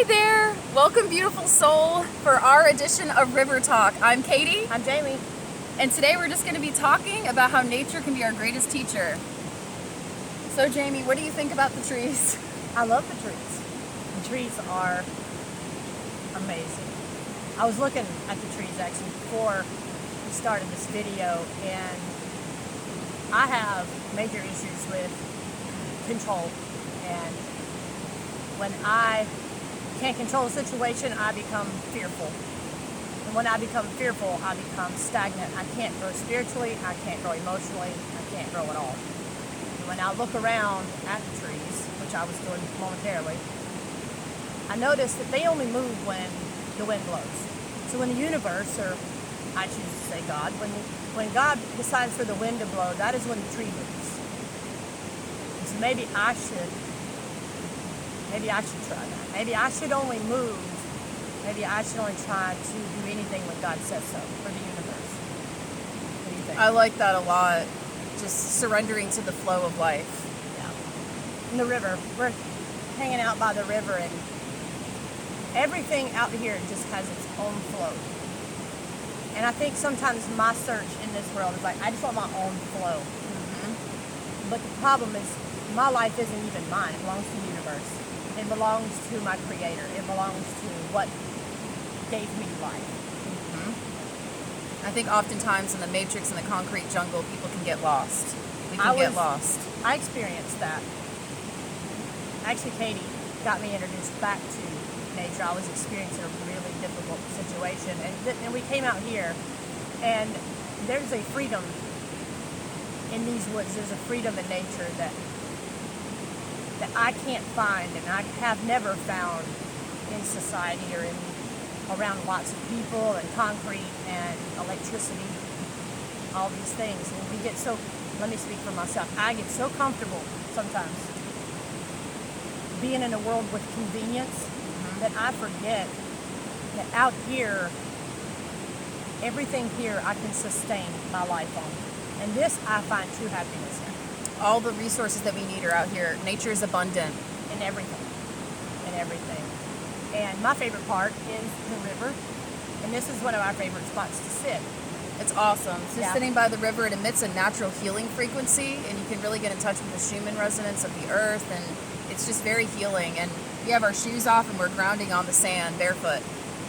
Hi there! Welcome, beautiful soul, for our edition of River Talk. I'm Katie. I'm Jamie. And today we're just going to be talking about how nature can be our greatest teacher. So, Jamie, what do you think about the trees? I love the trees. The trees are amazing. I was looking at the trees actually before we started this video, and I have major issues with control. And when I can't control a situation, I become fearful. And when I become fearful, I become stagnant. I can't grow spiritually, I can't grow emotionally, I can't grow at all. And when I look around at the trees, which I was doing momentarily, I noticed that they only move when the wind blows. So when the universe, or I choose to say God, when God decides for the wind to blow, that is when the tree moves. And so maybe I should try that. Maybe I should only move. Maybe I should only try to do anything when God says so for the universe. What do you think? I like that a lot. Just surrendering to the flow of life. Yeah. In the river. We're hanging out by the river, and everything out here just has its own flow. And I think sometimes my search in this world is like, I just want my own flow. Mm-hmm. But the problem is, my life isn't even mine. It belongs to the universe. It belongs to my Creator. It belongs to what gave me life. Mm-hmm. I think oftentimes in the matrix and the concrete jungle, people can get lost. We can get lost. I experienced that. Actually, Katie got me introduced back to nature. I was experiencing a really difficult situation, and we came out here, and there's a freedom in these woods. There's a freedom in nature that I can't find, and I have never found in society or around lots of people and concrete and electricity, all these things. And we get so, let me speak for myself, I get so comfortable sometimes being in a world with convenience that I forget that out here, everything here I can sustain my life on. And this I find true happiness in. All the resources that we need are out here. Nature is abundant. In everything. In everything. And my favorite part is the river. And this is one of our favorite spots to sit. It's awesome. So yeah. Sitting by the river, it emits a natural healing frequency, and you can really get in touch with the Schumann resonance of the earth, and it's just very healing. And we have our shoes off, and we're grounding on the sand barefoot.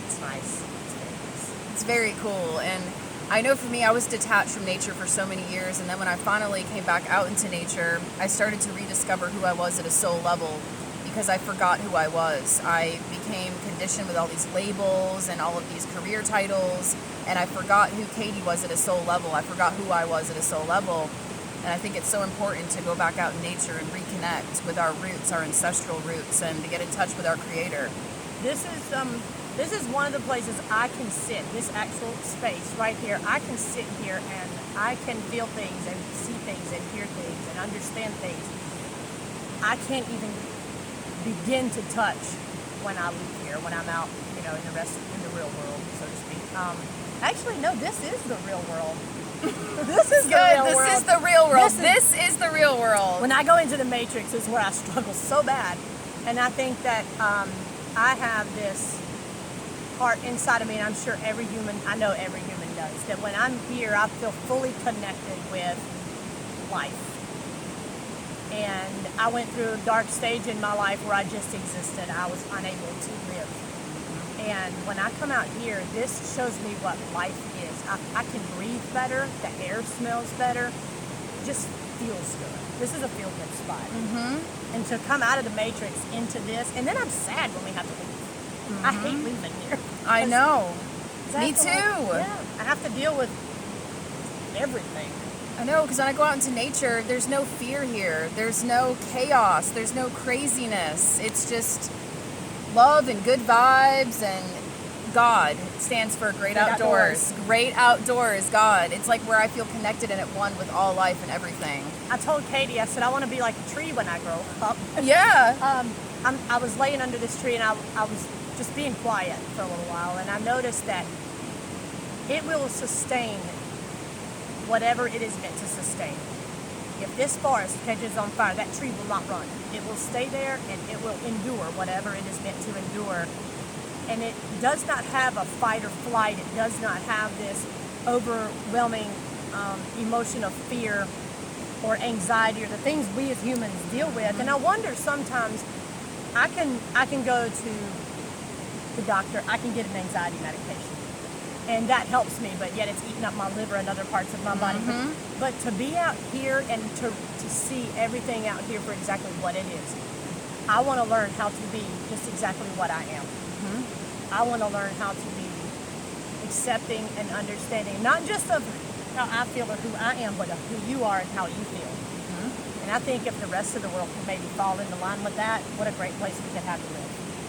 It's nice. It's very nice. It's very cool. And I know for me, I was detached from nature for so many years, and then when I finally came back out into nature, I started to rediscover who I was at a soul level, because I forgot who I was. I became conditioned with all these labels and all of these career titles, and I forgot who Katie was at a soul level. I forgot who I was at a soul level, and I think it's so important to go back out in nature and reconnect with our roots, our ancestral roots, and to get in touch with our Creator. This is one of the places I can sit, this actual space right here. I can sit here and I can feel things and see things and hear things and understand things. I can't even begin to touch when I leave here, when I'm out, in the real world, so to speak. Actually, no, this is the real world. This is good. This is the real world. This is the real world. When I go into the matrix is where I struggle so bad. And I think that I have this part inside of me, and I'm sure I know every human does, that when I'm here, I feel fully connected with life. And I went through a dark stage in my life where I just existed. I was unable to live. And when I come out here, this shows me what life is. I can breathe better. The air smells better. It just feels good. This is a feel-good spot. Mm-hmm. And to come out of the matrix into this, and then I'm sad when we have to leave. Mm-hmm. I hate leaving here. I know. Me too. I have to deal with everything. I know, because when I go out into nature, there's no fear here. There's no chaos. There's no craziness. It's just love and good vibes, and God stands for Great Outdoors. Great Outdoors, God. It's like where I feel connected and at one with all life and everything. I told Katie, I said, I want to be like a tree when I grow up. Yeah. I was laying under this tree, and I was just being quiet for a little while, and I noticed that it will sustain whatever it is meant to sustain. if this forest catches on fire, that tree will not run. It will stay there and it will endure whatever it is meant to endure. And it does not have a fight or flight. It does not have this overwhelming emotion of fear or anxiety or the things we as humans deal with. And I wonder sometimes, I can go to the doctor, I can get an anxiety medication, and that helps me, but yet it's eating up my liver and other parts of my body. But to be out here and to see everything out here for exactly what it is, I want to learn how to be just exactly what I am. I want to learn how to be accepting and understanding, not just of how I feel or who I am, but of who you are and how you feel. And I think if the rest of the world can maybe fall into line with that, what a great place we could have to live.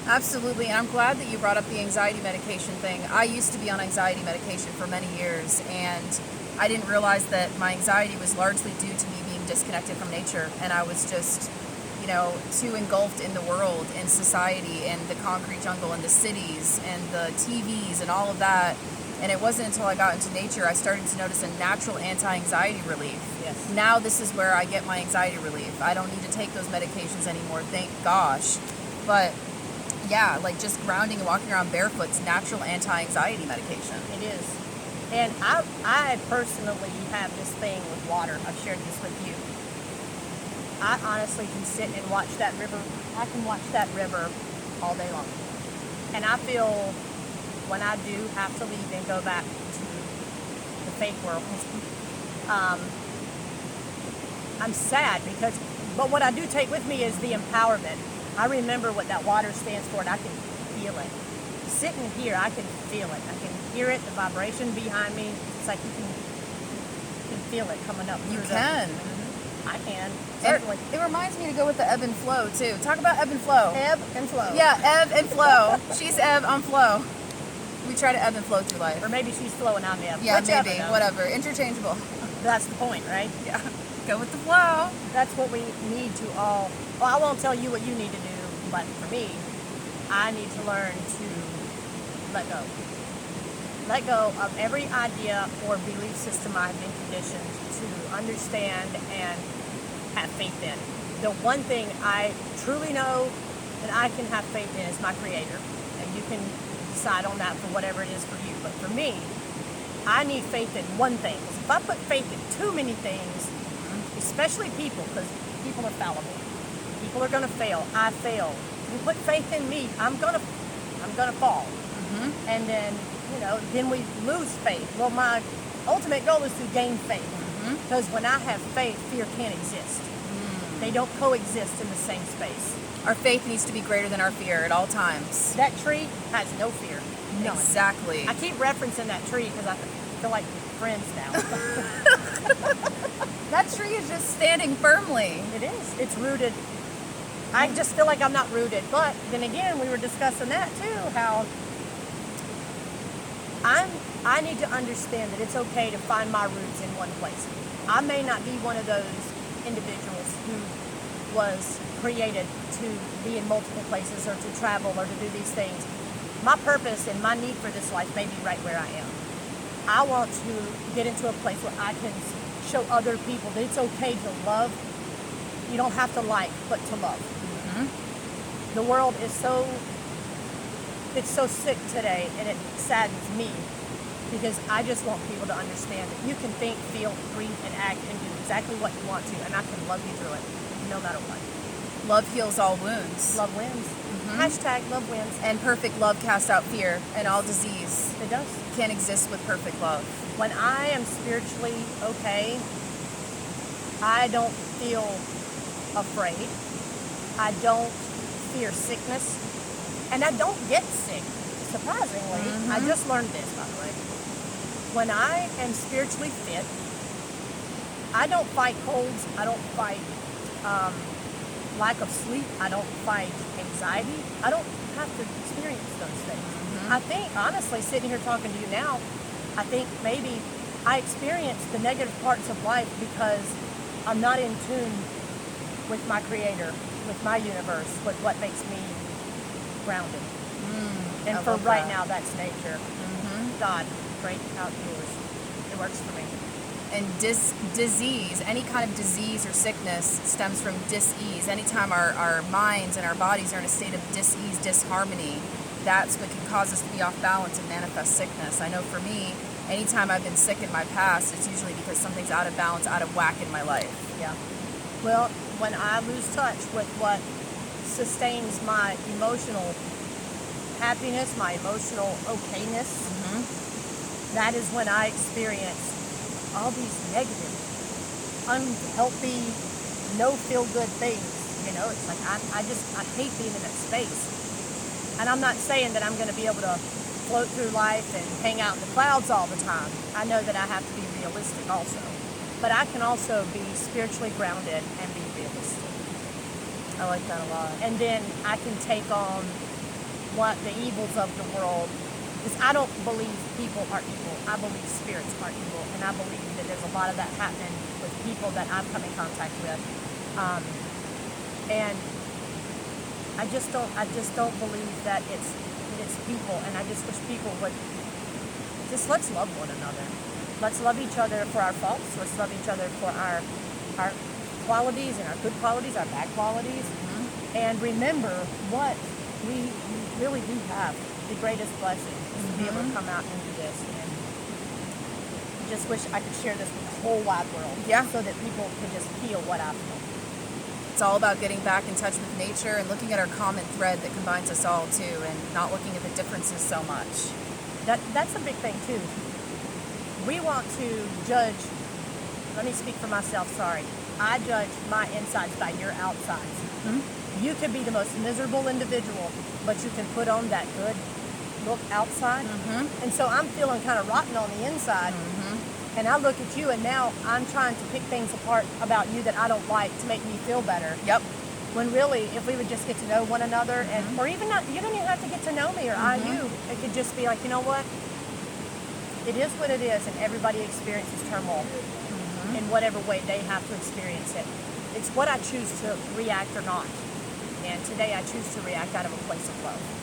Absolutely, and I'm glad that you brought up the anxiety medication thing. I used to be on anxiety medication for many years, and I didn't realize that my anxiety was largely due to me being disconnected from nature, and I was just, too engulfed in the world, in society, and the concrete jungle, and the cities, and the TVs, and all of that. And it wasn't until I got into nature I started to notice a natural anti-anxiety relief. Yes. Now this is where I get my anxiety relief. I don't need to take those medications anymore, thank gosh. But yeah, like just grounding and walking around barefoot's natural anti-anxiety medication. It is. And I personally have this thing with water. I've shared this with you. I honestly can sit and watch that river. I can watch that river all day long. And I feel when I do have to leave and go back to the fake world, I'm sad but what I do take with me is the empowerment. I remember what that water stands for, and I can feel it. Sitting here, I can feel it. I can hear it, the vibration behind me. It's like you can feel it coming up. You can. I can, certainly. It reminds me to go with the ebb and flow, too. Talk about ebb and flow. Ebb and flow. Yeah, ebb and flow. She's ebb, I'm flow. We try to ebb and flow through life. Or maybe she's flow and I'm ebb. Yeah, Whichever, maybe. Whatever. Interchangeable. That's the point, right? Yeah. Go with the flow. That's what we need to all... Well, I won't tell you what you need to do, but for me, I need to learn to let go. Let go of every idea or belief system I've been conditioned to understand and have faith in. The one thing I truly know that I can have faith in is my Creator. And you can decide on that for whatever it is for you. But for me, I need faith in one thing. If I put faith in too many things, especially people, because people are fallible. People are going to fail. I fail. You put faith in me, I'm gonna fall. And then, then we lose faith. Well, my ultimate goal is to gain faith. Because when I have faith, fear can't exist. They don't coexist in the same space. Our faith needs to be greater than our fear at all times. That tree has no fear. None. Exactly. I keep referencing that tree because I feel like we're friends now. That tree is just standing firmly. It is. It's rooted. I just feel like I'm not rooted. But then again, we were discussing that too, how I need to understand that it's okay to find my roots in one place. I may not be one of those individuals who was created to be in multiple places or to travel or to do these things. My purpose and my need for this life may be right where I am. I want to get into a place where I can show other people that it's okay to love. You don't have to like, but to love. The world is so sick today, and it saddens me because I just want people to understand that you can think, feel, breathe, and act and do exactly what you want to, and I can love you through it, no matter what. Love heals all wounds. Love wins. Hashtag love wins. And perfect love casts out fear and all disease. It does. Can't exist with perfect love. When I am spiritually okay, I don't feel afraid. I don't fear sickness. And I don't get sick, surprisingly. I just learned this, by the way. When I am spiritually fit, I don't fight colds. I don't fight lack of sleep. I don't fight anxiety. I don't have to experience those things. I think, honestly, sitting here talking to you now, I think maybe I experience the negative parts of life because I'm not in tune with my Creator, with my universe, with what makes me grounded. And for right now, that's nature. God, great outdoors. It works for me. And disease, any kind of disease or sickness stems from dis-ease. Anytime our minds and our bodies are in a state of dis-ease, disharmony, that's what can cause us to be off balance and manifest sickness. I know for me, anytime I've been sick in my past, it's usually because something's out of balance, out of whack in my life. Yeah. Well, when I lose touch with what sustains my emotional happiness, my emotional okayness, that is when I experience all these negative, unhealthy, no feel-good things. You know, it's like I hate being in that space. And I'm not saying that I'm going to be able to float through life and hang out in the clouds all the time. I know that I have to be realistic also. But I can also be spiritually grounded and be realistic. I like that a lot. And then I can take on what the evils of the world, because I don't believe people are evil. I believe spirits are evil. And I believe that there's a lot of that happening with people that I've come in contact with. And I just don't believe that it's people. And I just wish people would just, let's love one another. Let's love each other for our faults. Let's love each other for our qualities and our good qualities, our bad qualities. And remember what we really do have. The greatest blessing is to be able to come out and do this. And I just wish I could share this with the whole wide world. Yeah. So that people could just feel what I feel. It's all about getting back in touch with nature and looking at our common thread that combines us all too, and not looking at the differences so much. That's a big thing too. We want to judge. Let me speak for myself. Sorry, I judge my insides by your outsides. You could be the most miserable individual, but you can put on that good look outside. And so I'm feeling kind of rotten on the inside. And I look at you, and now I'm trying to pick things apart about you that I don't like to make me feel better. Yep. When really, if we would just get to know one another, and or even not, you don't even have to get to know me or I you. It could just be like, you know what? It is what it is, and everybody experiences turmoil in whatever way they have to experience it. It's what I choose to react or not. And today I choose to react out of a place of love.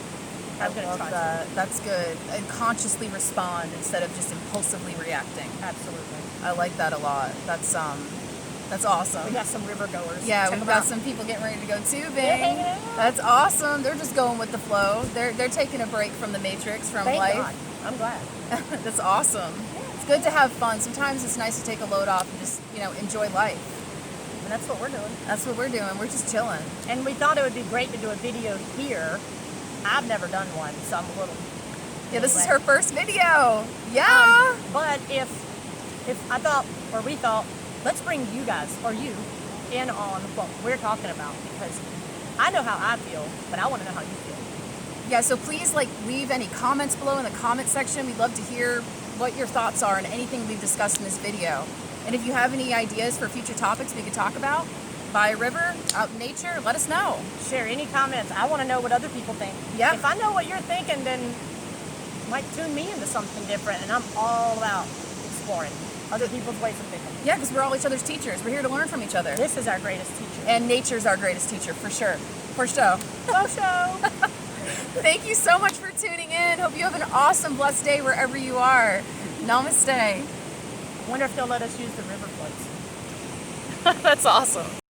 I'm going to try that. That's good. And consciously respond instead of just impulsively reacting. Absolutely. I like that a lot. That's awesome. We got some river goers. Yeah, Check we've them got out. some people getting ready to go tubing. They're hanging out. That's awesome. They're just going with the flow. They're taking a break from the matrix, from Thank life. God. I'm glad. That's awesome. It's good to have fun. Sometimes it's nice to take a load off and just, enjoy life. And that's what we're doing. That's what we're doing. We're just chilling. And we thought it would be great to do a video here. I've never done one, so I'm a little... Yeah, this is her first video. Yeah. But if I thought, or we thought, let's bring you guys, or you, in on what we're talking about, because I know how I feel, but I want to know how you feel. Yeah, so please leave any comments below in the comment section. We'd love to hear what your thoughts are on anything we've discussed in this video. And if you have any ideas for future topics we could talk about, by a river, out in nature, let us know. Share any comments. I want to know what other people think. Yeah. If I know what you're thinking, then it might tune me into something different, and I'm all about exploring other people's ways of thinking. Yeah, because we're all each other's teachers. We're here to learn from each other. This is our greatest teacher. And nature's our greatest teacher, for sure. For show. For show. Thank you so much for tuning in. Hope you have an awesome, blessed day wherever you are. Namaste. I wonder if they'll let us use the river floats. That's awesome.